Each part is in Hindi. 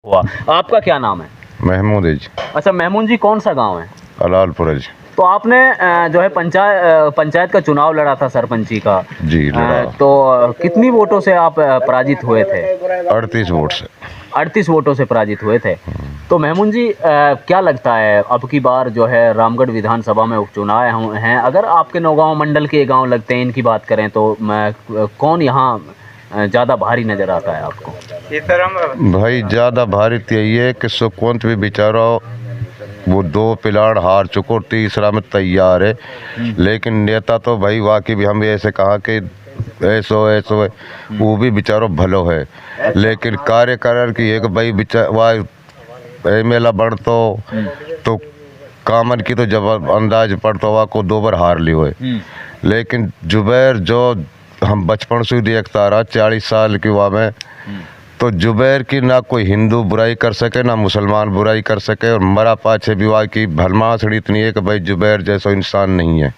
हुआ। आपका क्या नाम है? महमूद है जी। अच्छा महमूद जी, कौन सा गांव है? अलालपुर है जी। तो आपने जो है पंचायत का चुनाव लड़ा था, सरपंची का जी लड़ा। तो कितनी वोटों से आप पराजित हुए थे? 38 वोट से। 38 वोटों से पराजित हुए थे। तो महमूद जी, क्या लगता है अब की बार जो है रामगढ़ विधानसभा में उपचुनाव हैं, अगर आपके नौगांव मंडल के गांव लगते हैं, इनकी बात करें तो कौन यहाँ ज़्यादा भारी नज़र आता है आपको? भाई ज़्यादा भारी तो यही है कि सुखवंत भी बेचारा वो 2 प्लाट हार चुको, तीसरा में तैयार है। लेकिन नेता तो भाई वाकई भी हम ऐसे कहा कि ऐसो ऐसो है, वो भी बेचारो भलो है। लेकिन कार्यकर की एक भाई वाह मेला बढ़ तो कामन की तो जब अंदाज पड़तो वह को 2 बार हार ली हुए। लेकिन जुबैर जो हम बचपन से ही देखता रहा 40 साल की वहाँ में, तो जुबैर की ना कोई हिंदू बुराई कर सके ना मुसलमान बुराई कर सके। और मरा पाछे भी वहाँ की भलमासड़ी इतनी है कि भाई जुबैर जैसा इंसान नहीं है।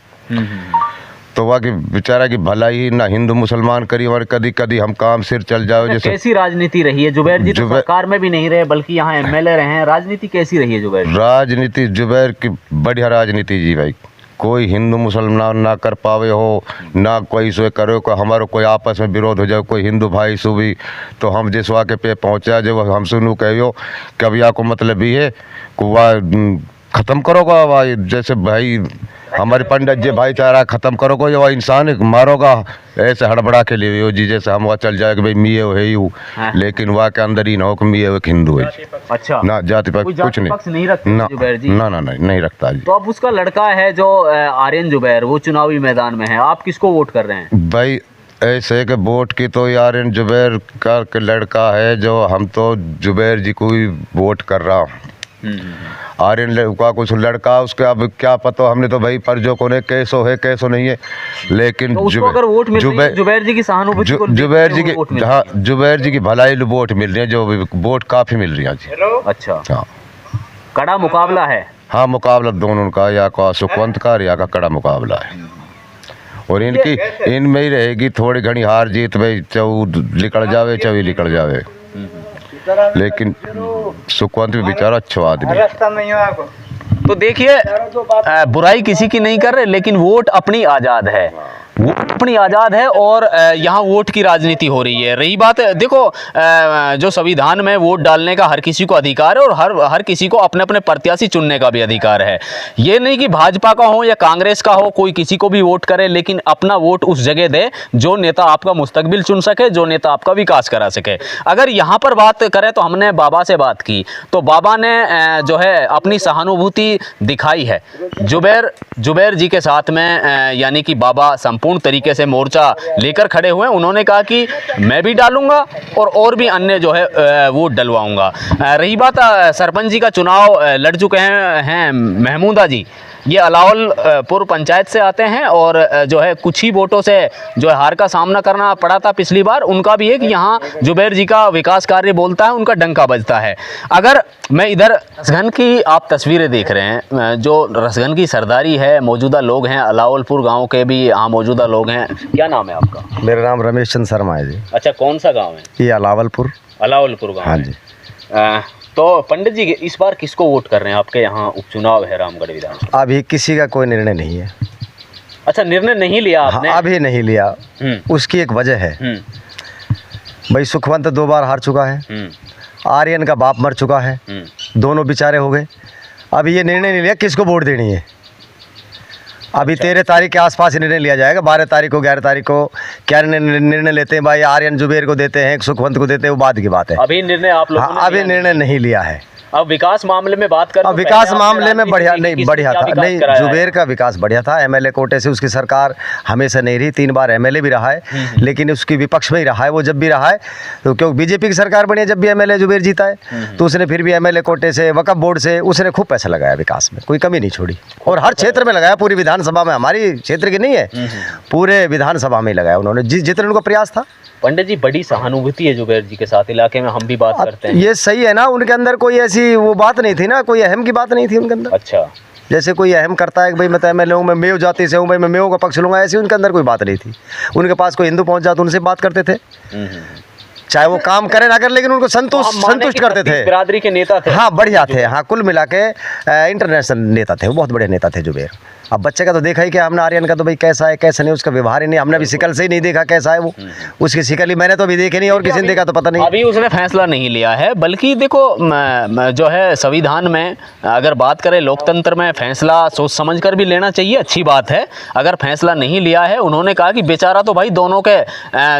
तो वहाँ की बेचारा की भलाई ही ना हिंदू मुसलमान करी, और कदी कदी हम काम सिर चल जाओ। जैसे कैसी राजनीति रही है? जुबैर जी तो सरकार में भी नहीं रहे, बल्कि यहाँ एमएलए रहे हैं। राजनीति कैसी रही है जुबैर? राजनीति जुबैर की बढ़िया राजनीति जी भाई। कोई हिंदू मुसलमान ना कर पावे हो, ना कोई सो करे को हमारो कोई आपस में विरोध हो जाए, कोई हिंदू भाई सु भी तो हम जिस वाके पे पहुँचा जो हम सुनू कहो कि अब या को मतलब ये है कि वह ख़त्म करोगा वह, जैसे भाई हमारे पंडित जी भाईचारा ख़त्म करोगे या वह इंसान मारोगा, ऐसे हड़बड़ा के लिए जी जैसे हम वह चल जाए कि भाई मिये है ही। लेकिन वह के अंदर ही ना हो कि मिये एक हिंदू है। अच्छा, ना जाति पक्ष कुछ नहीं रखते ना, जुबैर जी? ना नहीं रखता जी। तो अब उसका लड़का है जो आर्यन जुबैर, वो चुनावी मैदान में है, आप किसको वोट कर रहे हैं? भाई ऐसे के वोट की तो आर्यन जुबैर का लड़का है जो हम तो जुबैर जी को ही वोट कर रहा हूँ। आर्यन का कुछ लड़का उसके अब क्या पता, हमने तो भाई परजो को ने कैसो है कैसो नहीं है। लेकिन तो अगर वोट मिल रही है जुबैर जी की सहानुभूति को, जुबैर जी की, हाँ जुबैर जी की भलाई वोट मिल रही है, जो वोट काफ़ी मिल रही है जी। अच्छा, हाँ कड़ा मुकाबला है। हाँ मुकाबला दोनों का, या का सुखवंत का या का कड़ा मुकाबला है। और इनमें ही रहेगी थोड़ी घनी हार जीत, भाई चौ निकल जावे चौवी निकल जावे। लेकिन सुखवंत भी बेचारा अच्छा आदमी है। तो देखिए, बुराई किसी की नहीं कर रहे, लेकिन वोट अपनी आज़ाद है, वोट अपनी आज़ाद है और यहाँ वोट की राजनीति हो रही है। रही बात, देखो जो संविधान में वोट डालने का हर किसी को अधिकार है और हर किसी को अपने अपने प्रत्याशी चुनने का भी अधिकार है। ये नहीं कि भाजपा का हो या कांग्रेस का हो, कोई किसी को भी वोट करे, लेकिन अपना वोट उस जगह दे जो नेता आपका मुस्तकबिल चुन सके, जो नेता आपका विकास करा सके। अगर यहाँ पर बात करें तो हमने बाबा से बात की, तो बाबा ने जो है अपनी सहानुभूति दिखाई है जुबैर जी के साथ में, यानी कि बाबा संपूर्ण तरीके से मोर्चा लेकर खड़े हुए हैं। उन्होंने कहा कि मैं भी डालूंगा और भी अन्य जो है वोट डलवाऊंगा। रही बात सरपंच जी का चुनाव लड़ चुके हैं महमूदा जी, ये अलावलपुर पंचायत से आते हैं और जो है कुछ ही वोटों से जो है हार का सामना करना पड़ा था पिछली बार। उनका भी है कि यहाँ जुबैर जी का विकास कार्य बोलता है, उनका डंका बजता है। अगर मैं इधर रसगन की आप तस्वीरें देख रहे हैं, जो रसगन की सरदारी है, मौजूदा लोग हैं अलावलपुर गाँव के भी यहाँ मौजूदा लोग हैं। क्या नाम है आपका? मेरा नाम रमेश चंद शर्मा है जी। अच्छा, कौन सा गाँव है ये? अलावलपुर गाँव। हाँ जी। तो पंडित जी इस बार किसको वोट कर रहे हैं? आपके यहाँ उपचुनाव है रामगढ़ विधानसभा। अभी किसी का कोई निर्णय नहीं है। अच्छा, निर्णय नहीं लिया आपने? हाँ, अभी नहीं लिया। उसकी एक वजह है भाई, सुखवंत 2 बार हार चुका है, आर्यन का बाप मर चुका है, दोनों बेचारे हो गए। अभी ये निर्णय नहीं लिया किसको वोट देनी है। अभी 13 तारीख के आसपास निर्णय लिया जाएगा। 12 तारीख को 11 तारीख को क्या निर्णय लेते हैं भाई, आर्यन जुबैर को देते हैं सुखवंत को देते हैं, वो बाद की बात है। अभी निर्णय आप लोगों ने अभी निर्णय नहीं लिया है। अब विकास मामले में बात करें, अब विकास मामले में बढ़िया था, नहीं जुबैर का विकास बढ़िया था। एमएलए कोटे से उसकी सरकार हमेशा नहीं रही, 3 बार एमएलए भी रहा है, लेकिन उसकी विपक्ष में ही रहा है। वो जब भी रहा है तो क्योंकि बीजेपी की सरकार बनी है, जब भी एमएलए जुबैर जीता है तो उसने फिर भी एमएलए कोटे से वक्फ बोर्ड से उसने खूब पैसा लगाया विकास में, कोई कमी नहीं छोड़ी। और हर क्षेत्र में लगाया, पूरी विधानसभा में, हमारी क्षेत्र की नहीं है, पूरे विधानसभा में ही लगाया उन्होंने जितने उनका प्रयास था। पंडित जी, बड़ी सहानुभूति है जुबैर जी के साथ, इलाके में हम भी बात करते हैं। ये सही है ना, उनके अंदर कोई ऐसी वो बात नहीं थी ना, कोई अहम की बात नहीं थी उनके अंदर। अच्छा, जैसे कोई अहम करता है कि भाई मैं तो एमएलए हूँ, मैं मेव जाति से हूँ, भाई मैं मेव का पक्ष लूँगा, ऐसी उनके अंदर कोई बात नहीं थी। उनके पास कोई हिंदू पहुँच जाता उनसे बात करते थे, चाहे वो काम करें ना करें, लेकिन उनको संतुष्ट करते थे। बिरादरी के नेता थे। हाँ बढ़िया थे, हाँ कुल मिला के इंटरनेशनल नेता थे, वो बहुत बड़े नेता थे जुबेर। अब बच्चे का तो देखा ही कि हमने आर्यन का तो भाई कैसा है कैसा नहीं, उसका व्यवहार ही नहीं, हमने अभी शिकल से ही नहीं देखा कैसा है वो, उसकी शिकल ही मैंने तो अभी देखी नहीं और किसी ने देखा तो पता नहीं। अभी उसने फैसला नहीं लिया है, बल्कि देखो जो है संविधान में अगर बात करें लोकतंत्र में फैसला सोच समझ कर भी लेना चाहिए, अच्छी बात है। अगर फैसला नहीं लिया है, उन्होंने कहा कि बेचारा तो भाई दोनों के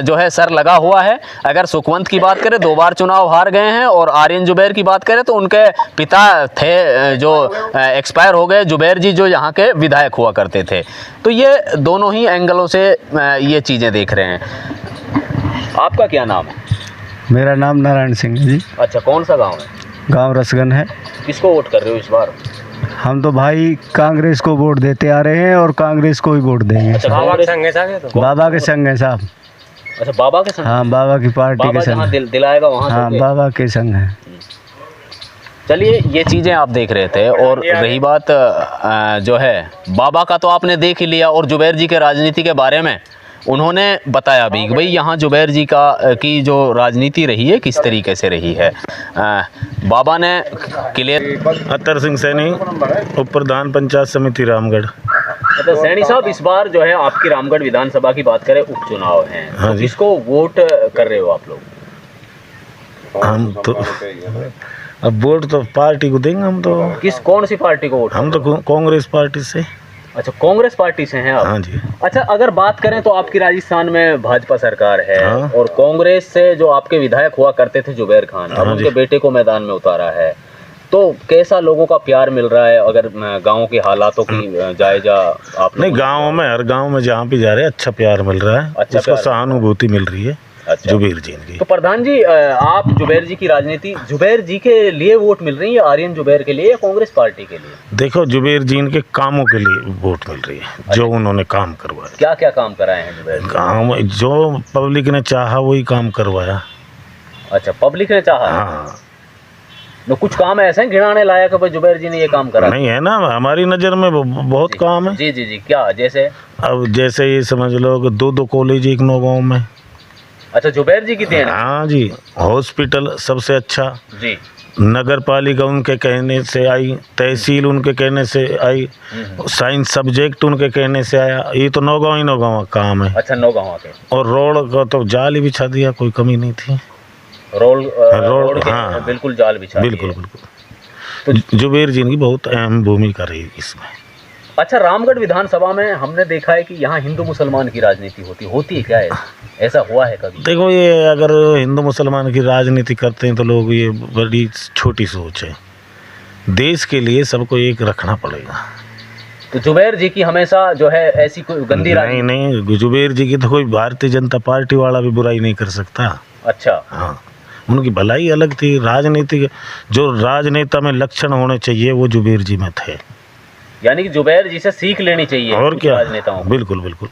जो है सर लगा हुआ है। अगर सुखवंत की बात करें 2 बार चुनाव हार गए हैं, और आर्यन जुबैर की बात करें तो उनके पिता थे जो एक्सपायर हो गए, जुबैर जी जो यहाँ के विधायक हुआ करते थे। तो ये दोनों ही एंगलों से ये चीज़ें देख रहे हैं। आपका क्या नाम है? मेरा नाम नारायण सिंह है जी। अच्छा, कौन सा गांव है? गांव रसगन है। किसको वोट कर रहे हो इस बार? हम तो भाई कांग्रेस को वोट देते आ रहे हैं और कांग्रेस को ही वोट देंगे। अच्छा, बाबा के संग है साहब। अच्छा, बाबा के संग? हाँ, बाबा की पार्टी के संग। दिलाएगा वहाँ। हाँ, बाबा के संग है। चलिए, ये चीज़ें आप देख रहे थे। और रही बात जो है बाबा का, तो आपने देख ही लिया। और जुबैर जी के राजनीति के बारे में उन्होंने बताया भी कि भाई यहाँ जुबैर जी की जो राजनीति रही है किस तरीके से रही है। बाबा ने क्लियर। अतर सिंह सैनी, उप प्रधान पंचायत समिति रामगढ़। अच्छा सैनी साहब, इस बार जो है आपकी रामगढ़ विधानसभा की बात करें, उपचुनाव हैं, हाँ तो जी। किसको वोट कर रहे हो आप लोग? हम तो अब वोट तो पार्टी को देंगे हम तो। कौन सी पार्टी को वोट? हम तो कांग्रेस पार्टी से। अच्छा, कांग्रेस पार्टी से हैं आप? हाँ जी। अच्छा, अगर बात करें तो आपकी राजस्थान में भाजपा सरकार है, हाँ। और कांग्रेस से जो आपके विधायक हुआ करते थे जुबैर खान, अब हाँ उनके जी। बेटे को मैदान में उतारा है, तो कैसा लोगों का प्यार मिल रहा है? अगर गाँव के हालातों की जायजा आप नहीं, गांव में हर गांव में जहाँ भी जा रहे हैं अच्छा प्यार मिल रहा है, अच्छा उसको प्यार। सहानुभूति मिल रही है। अच्छा। जुबैर जी की। तो प्रधान जी, आप जुबैर जी की राजनीति, जुबैर जी के लिए वोट मिल रही है या आर्यन जुबैर के लिए या कांग्रेस पार्टी के लिए? देखो, जुबैर जी के कामों के लिए वोट मिल रही है, जो उन्होंने काम करवाया। क्या क्या काम कराए हैं जुबैर जी? गाँव में जो पब्लिक ने चाहा वही काम करवाया। अच्छा, पब्लिक ने चाहा। हाँ, तो कुछ काम ऐसे हैं घिनाने लायक है भाई जुबैर जी ने ये काम करा? नहीं है ना, हमारी नज़र में बहुत काम है। जी जी जी, क्या जैसे? अब जैसे ये समझ लो कि 2 कॉलेज एक गाँव में। अच्छा, जुबैर जी की देन है? हाँ जी। हॉस्पिटल सबसे अच्छा। जी। नगर पालिका उनके कहने से आई, तहसील उनके कहने से आई, साइंस सब्जेक्ट उनके कहने से आया। ये तो नौगांव काम है। अच्छा, नौगांव के। और रोड का तो जाल ही बिछा दिया, कोई कमी नहीं थी। रोड के हाँ। बिल्कुल जाल बिछा दिए। बिल्कुल। तो जुबैर जी की बहुत अहम भूमिका रही इसमें। अच्छा, रामगढ़ विधानसभा में हमने देखा है कि यहाँ हिंदू मुसलमान की राजनीति होती है क्या है? ऐसा हुआ है कभी? देखो, ये अगर हिंदू मुसलमान की राजनीति करते हैं तो लोग, ये बड़ी छोटी सोच है। देश के लिए सबको एक रखना पड़ेगा। तो जुबैर जी की हमेशा जो है ऐसी कोई गंदी नहीं, जुबैर जी की तो कोई भारतीय जनता पार्टी वाला भी बुराई नहीं कर सकता। अच्छा। हाँ, उनकी भलाई अलग थी। राजनीति जो राजनेता में लक्षण होने चाहिए वो जुबैर जी में थे। यानी कि जुबैर जी से सीख लेनी चाहिए और क्या, राजनेताओं को। बिल्कुल।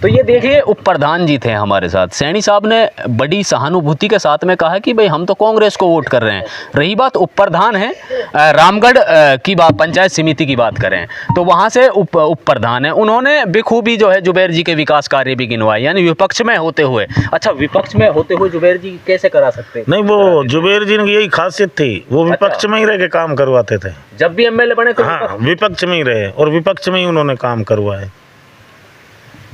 तो ये देखिए, उप प्रधान जी थे हमारे साथ। सैनी साहब ने बड़ी सहानुभूति के साथ में कहा कि भाई हम तो कांग्रेस को वोट कर रहे हैं। रही बात उप प्रधान है, रामगढ़ की बात, पंचायत समिति की बात करें तो वहाँ से उप प्रधान है, उन्होंने बेखूबी जो है जुबैर जी के विकास कार्य भी गिनवाए, यानी विपक्ष में होते हुए। अच्छा, विपक्ष में होते हुए जुबैर जी कैसे करा सकते? नहीं, वो जुबैर जी की यही खासियत थी, वो विपक्ष में ही रह के काम करवाते थे। जब भी एमएलए बने तो हाँ, विपक्ष में ही रहे और विपक्ष में ही उन्होंने काम करवाए।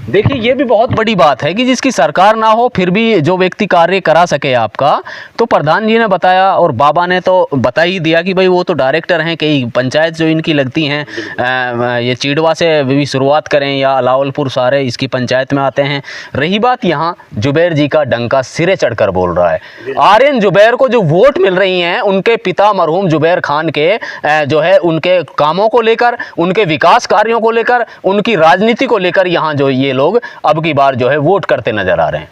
देखिए, ये भी बहुत बड़ी बात है कि जिसकी सरकार ना हो फिर भी जो व्यक्ति कार्य करा सके आपका। तो प्रधान जी ने बताया और बाबा ने तो बता ही दिया कि भाई वो तो डायरेक्टर हैं, कई पंचायत जो इनकी लगती हैं, ये चीड़वा से भी शुरुआत करें या अलावलपुर, सारे इसकी पंचायत में आते हैं। रही बात यहाँ जुबैर जी का डंका सिरे चढ़कर बोल रहा है। आर्यन जुबैर को जो वोट मिल रही हैं उनके पिता मरहूम जुबैर खान के जो है उनके कामों को लेकर, उनके विकास कार्यों को लेकर, उनकी राजनीति को लेकर यहाँ जो ये लोग अब की बार जो है वोट करते नजर आ रहे हैं।